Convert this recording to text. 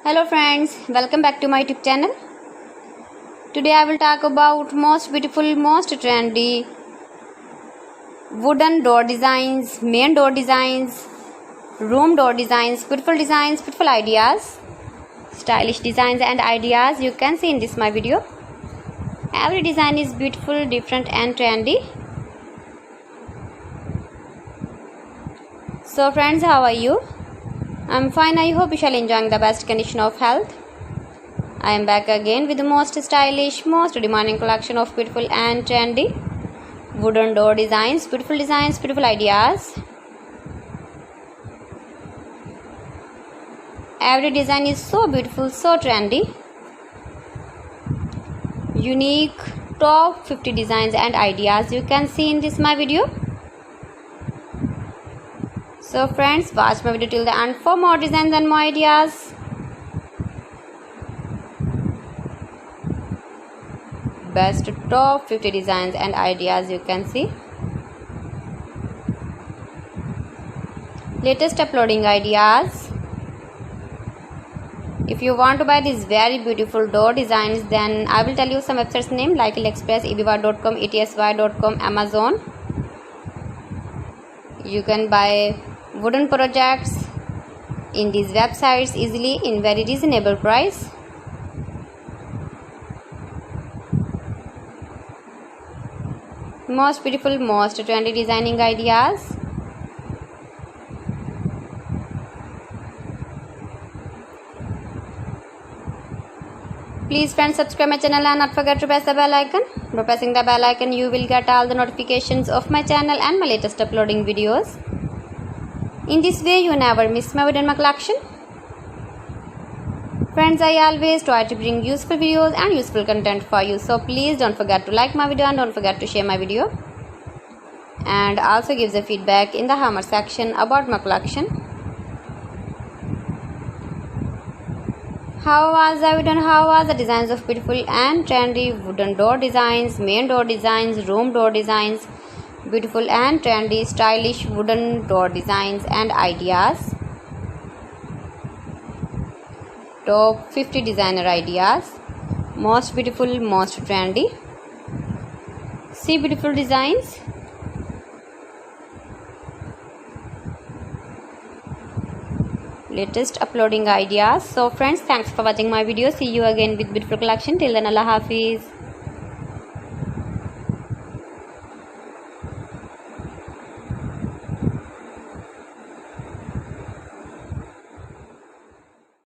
Hello friends, welcome back to my YouTube channel. Today I will talk about most beautiful, most trendy wooden door designs, main door designs, room door designs, beautiful ideas, stylish designs and ideas you can see in this my video. Every design is beautiful, different and trendy. So friends, how are you? I'm fine. I hope you shall enjoying the best condition of health. I am back again with the most stylish, most demanding collection of beautiful and trendy wooden door designs, beautiful ideas. Every design is so beautiful, so trendy. Unique top 50 designs and ideas you can see in this my video. So friends, watch my video till the end for more designs and more ideas. Best top 50 designs and ideas you can see. Latest uploading ideas. If you want to buy these very beautiful door designs, then I will tell you some websites name like AliExpress, eBay.com, etsy.com, Amazon. You can buy wooden projects in these websites easily in very reasonable price. Most beautiful, most trendy designing ideas. Please friends, subscribe my channel and not forget to press the bell icon. By pressing the bell icon you will get all the notifications of my channel and my latest uploading videos. In this way you never miss my video in my collection. Friends, I always try to bring useful videos and useful content for you. So please don't forget to like my video and don't forget to share my video. And also give the feedback in the hammer section about my collection. How was the video and how was the designs of beautiful and trendy wooden door designs, main door designs, room door designs, beautiful and trendy stylish wooden door designs and ideas. Top 50 designer ideas. Most beautiful, most trendy. See beautiful designs. Latest uploading ideas. So friends, thanks for watching my video. See you again with beautiful collection. Till then, Allah Hafiz.